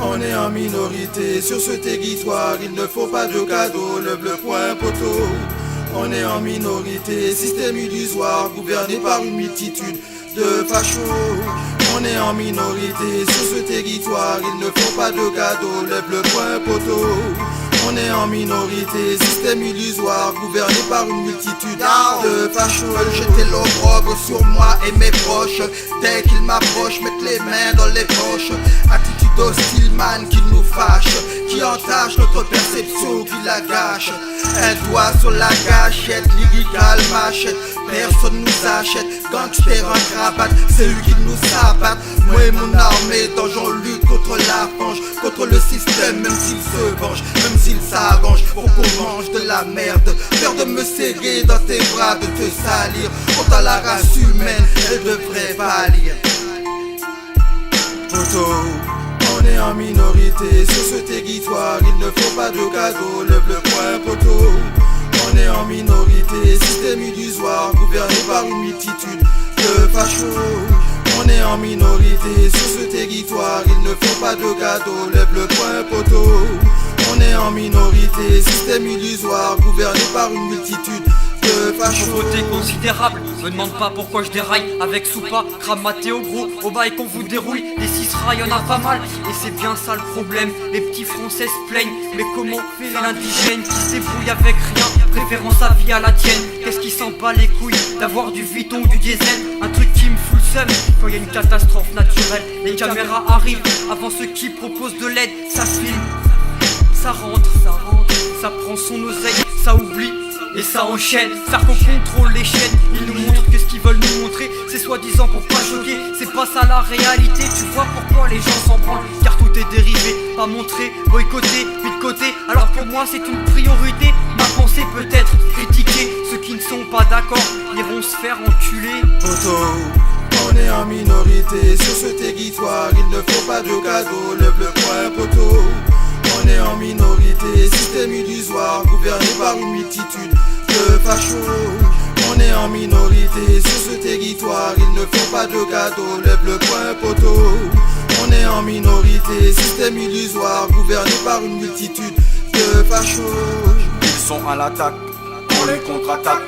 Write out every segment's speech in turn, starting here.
On est en minorité sur ce territoire, il ne faut pas de cadeaux, lève le poing poteau. On est en minorité, système illusoire, gouverné par une multitude de fachos. On est en minorité sur ce territoire, il ne faut pas de cadeaux, lève le poing poteau. On est en minorité, système illusoire, gouverné par une multitude de fachos. Jeter l'opprobre sur moi et mes proches, dès qu'ils m'approchent, mettre les mains dans les poches. Attitude hostile man qui nous fâche, qui entache notre perception, qui la gâche. Un doigt sur la gâchette, lyrical machette, personne nous achète. Gangster en cravate, c'est eux qui nous abattent. Moi et mon armée dans j'en lutte contre la fange, contre le système, même s'il se venge, même s'il s'arrange pour qu'on mange de la merde. Peur de me serrer dans tes bras, de te salir. Quant à la race humaine, elle devrait pâlir. Poto, on est en minorité sur ce territoire, il ne faut pas de cadeaux, lève le poing poteau. On est en minorité, système illusoire, gouverné par une multitude de fachos. On est en minorité sur ce territoire, il ne faut pas de cadeaux, lève le poing poteau. On est en minorité, système illusoire, gouverné par une multitude de fachos. Pauvreté considérable, me demande pas pourquoi je déraille. Avec Soupa, cramaté au gros, au bail qu'on vous dérouille. Les 6 rails y'en a pas mal, et c'est bien ça le problème. Les petits français se plaignent, mais comment fait l'indigène qui se débrouille avec rien, préférant sa vie à la tienne. Qu'est-ce qui s'en bat les couilles d'avoir du Vuitton ou du diesel? Un truc qui me fout le seum quand y a une catastrophe naturelle. Les caméras arrivent avant ceux qui proposent de l'aide. Ça filme, ça rentre, ça prend son oseille, ça oublie et ça enchaîne. Ça qu'on contrôle les chaînes, ils nous montrent que ce qu'ils veulent nous montrer, c'est soi-disant pour pas choquer. C'est pas ça la réalité, tu vois pourquoi les gens s'en branlent. Car tout est dérivé, pas montré, boycotté, mis de côté. Alors pour moi c'est une priorité, ma pensée peut être critiquée. Ceux qui ne sont pas d'accord iront se faire enculer. Poto, on est en minorité sur ce territoire, il ne faut pas de cadeaux, lève le poing poteau. On est en minorité, système illusoire, gouverné par une multitude de fachos. On est en minorité sur ce territoire, il ne faut pas de cadeaux, lève le poing poteau. On est en minorité, système illusoire, gouverné par une multitude de fachos. Ils sont à l'attaque, on les contre-attaque.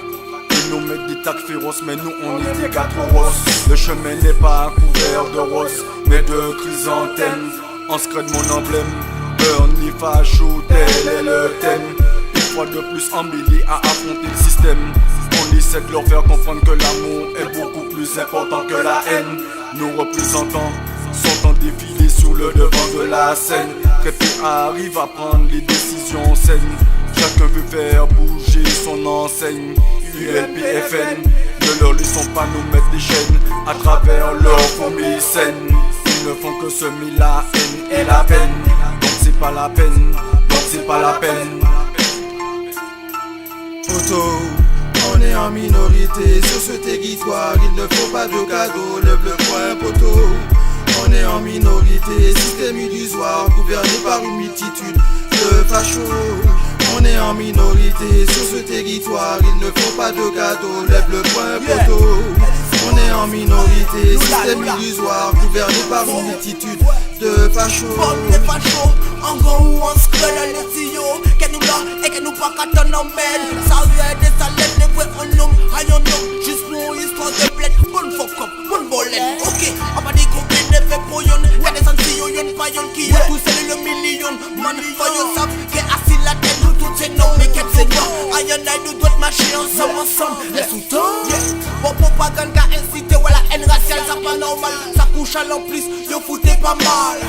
Ils nous mettent des tacs féroces, mais nous on est des gars trop roses. Le chemin n'est pas un couvert de roses, mais de chrysanthèmes. En secret de mon emblème, Burn, facho, tel est le thème. Une fois de plus embellis à affronter le système. On essaie de leur faire comprendre que l'amour est beaucoup plus important que la haine. Nos représentants sont en défilé sur le devant de la scène. Très peu arrivent à prendre les décisions saines. Chacun veut faire bouger son enseigne. ULPFN, ne leur laissons pas nous mettre des chaînes à travers leur fourmis saine. Ils ne font que semer la haine et la peine. Donc c'est pas la peine, donc c'est pas la peine. Poto, on est en minorité sur ce territoire, il ne faut pas de cadeaux, lève le poing poteau. On est en minorité, système illusoire, gouverné par une multitude de fachos. On est en minorité sur ce territoire, il ne faut pas de cadeaux, lève le poing poteau. On est en minorité, système illusoire, gouverné par une multitude de fachos. Les fachos, en gros ou en scroll à l'étio, qu'elle nous là et qu'elle nous pas qu'à ton emmène. Ça vient des salades, les vrais en homme, aïe en homme, juste pour histoire de bled. Bonne fuck up, bonne bolette. Ok, on va dire qu'on vient de faire pour yon. Y'a des antilles, y'en pas yon qui y'a tout seul le million. Man, faut savent qu'est assis la tête, nous toutes ces noms, mais qu'elle c'est pas. Aïe en aïe, nous doit marcher ensemble. Laisse tout temps. Bon propagande qu'a incité, voilà, haine raciale, ça pas normal. Ça couche à l'en plus, yo foutez pas mal.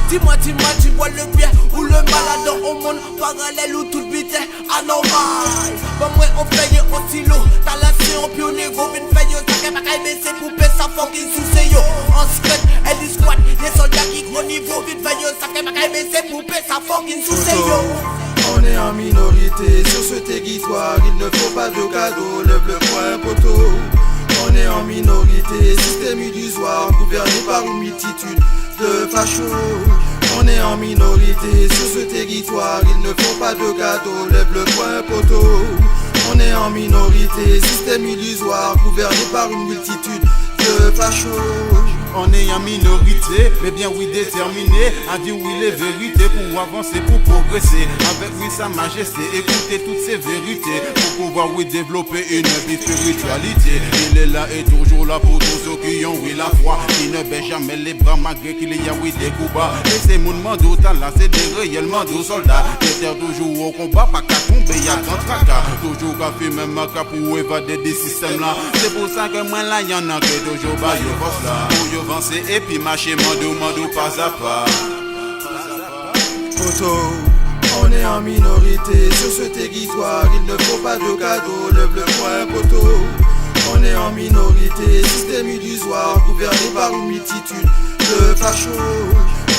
Dis-moi, tu vois le bien ou le mal dans au monde parallèle où tout bite est anormal. Bon, moi, on paye au silo, t'as la science, puis on est gros, une paye au sac, ma caille, mais c'est poupée, ça fucking sous yo. En secret, elle dit squat, les soldats qui gros niveau, vite paye au sac, ma caille, mais c'est poupée, ça fucking sous yo. On est en minorité sur ce territoire, il ne faut pas de cadeaux, lève le poing poteau. On est en minorité, système illusoire, gouverné par une multitude de fachos. On est en minorité sur ce territoire, il ne faut pas de cadeaux, lève le poing poteau. On est en minorité, système illusoire, gouverné par une multitude de fachos. on est en minorité, mais bien oui déterminé à dire oui les vérités pour avancer, pour progresser. Avec oui sa majesté, écouter toutes ces vérités pour pouvoir oui développer une vie spiritualité. Il est là et toujours là pour tous ceux qui ont oui la foi, qui ne baissent jamais les bras malgré qu'il y a oui des coups bas. Et ces mouvements d'autant là, c'est des réellement de soldats qui étaient toujours au combat, pas qu'à tomber, y'a grand tracas. Toujours qu'à faire même maca pour évader des systèmes là. C'est pour ça que moi là y'en a que toujours bas yo force là. Pour yo avancer et puis marcher mando pas à pas. Poto, on est en minorité sur ce territoire, il ne faut pas de cadeaux, lève le poing poto. On est en minorité, système illusoire, gouverné par une multitude de fachos.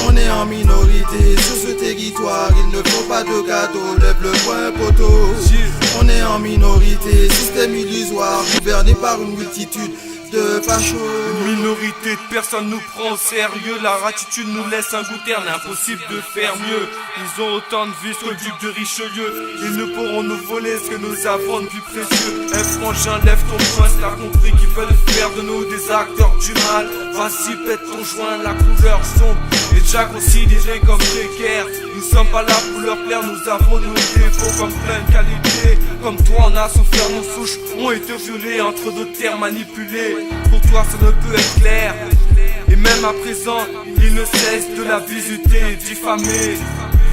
On est en minorité sur ce territoire, il ne faut pas de cadeaux, lève le poing poto. On est en minorité, système illusoire, gouverné par une multitude de fachos. Une minorité de personnes nous prend au sérieux. La ratitude nous laisse un goût terne, impossible de faire mieux. Ils ont autant de vices que le duc de Richelieu. Ils ne pourront nous voler ce que nous avons de plus précieux. Eh frangin, lève ton poing, si t'as compris qu'ils veulent faire de nous des acteurs du mal. Vas-y, pète ton joint, la couleur sombre et déjà considérés comme précaires. Nous sommes pas là pour leur plaire, nous avons nos défauts comme plein de qualités. Comme toi on a souffert, nos souches ont été violées, entre d'autres terres manipulés. Pour toi ça ne peut être clair. Et même à présent, ils ne cessent de la visiter et diffamer.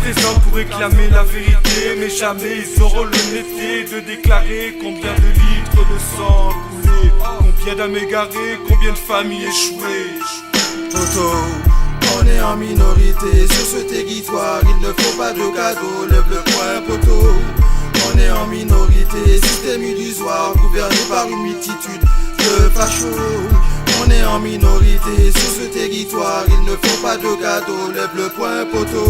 Présents pour réclamer la vérité, mais jamais ils auront l'honnêteté de déclarer combien de litres de sang coulé, combien d'âmes égarées, combien de familles échouées. Poto, on est en minorité sur ce territoire, il ne faut pas de cadeaux, lève le poing poto. On est en minorité, système illusoire, gouverné par une multitude de fachos. On est en minorité sur ce territoire, il ne faut pas de cadeaux, lève le poing poto.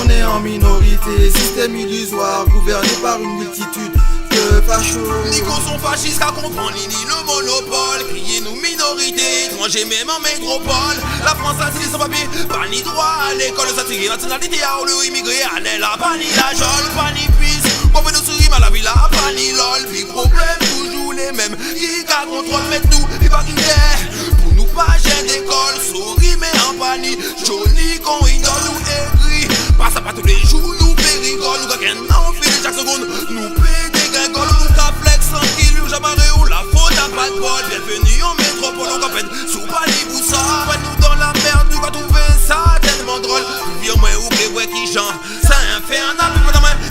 On est en minorité, système illusoire, gouverné par une multitude de fachos. Nico sont fascistes car comprend ni le monopole. Criez nous minorité, étrangers même en métropole. La France a signé son papier, pas ni droit à l'école. Ça tire nationalité à le immigré, allez là, pas ni la jole, pas ni puisse. Qu'on fait nous sourire à la villa, pas ni lol. Puis problème toujours les mêmes, qui a contrôle, mais nous, il va quitter. Pour nous pas j'ai d'école, souris mais en panique. Johnny qu'on ignore nous écrit. Passe à pas tous les jours, nous périgole. Nous gagnons en fil chaque seconde, nous paie des gringoles. Nous cap flex tranquille, nous jabaré ou la faute à pas de bol. Bienvenue en métropole, on capène sous panique ou ça. Nous dans la merde, nous va trouver ça tellement drôle. Viens moi ou ouais qui chante, c'est infernal.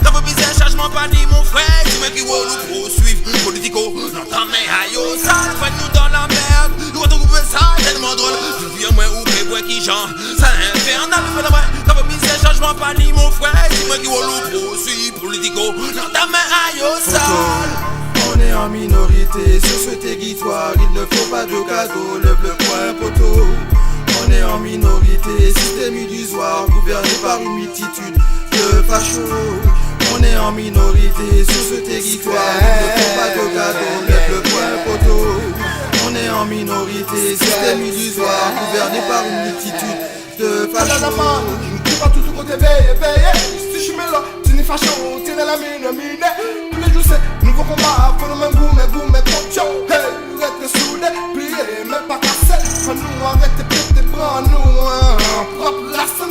T'as pas besoin de changement, pas dit mon frère. Dis-moi qui va nous poursuivre, politico. Notre main aïe au sale, nous dans la merde. Nous va trouver ça tellement drôle. Viens moi ou ouais qui chante, c'est infernal. T'as pas besoin de changement, pas dit mon frère. Dis-moi qui va nous poursuivre, politico. Notre main aïe au sale. On est en minorité sur ce territoire, il ne faut pas de cadeaux, lève le poing poto. On est en minorité, système illusoire, gouverné par une multitude de fachos. On est en minorité sur ce territoire, il ne faut pas de cadeaux, lève le poing poto. On est en minorité, système illusoire, gouverné par une multitude de fachos. Tu vas tout côté veillé. Si je mets là, tu n'es facho, tu n'es la mine. Tous les jours c'est nouveau combat, pour le même goût, mais ton show. Hey, reste soudé, plié, même pas cassé. Faut nous arrêter, péter bras, nous, propre race,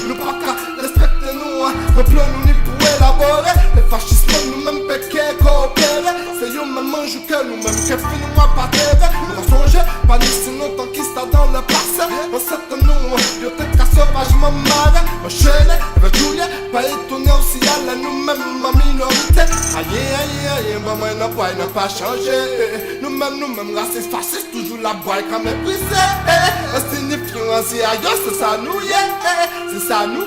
nous pas qu'à respecter nous, le plan nous ni pour élaborer. Le fascisme nous même péquer, coopérer. C'est eux même mange que nous même qui finissons à partir. Nous songer, pas ni sinon tant qu'il está dans le passé. On sait que nous, yo t'es qu'à sauvagement marre. Ma chaîne, va jouer, pas étonné aussi à la nous-mêmes ma minorité. Aïe, maman n'a pas changé. Nous-mêmes, racistes, fascistes, toujours la boîte quand méprisé. C'est une influence ailleurs, c'est ça nous, c'est ça nous,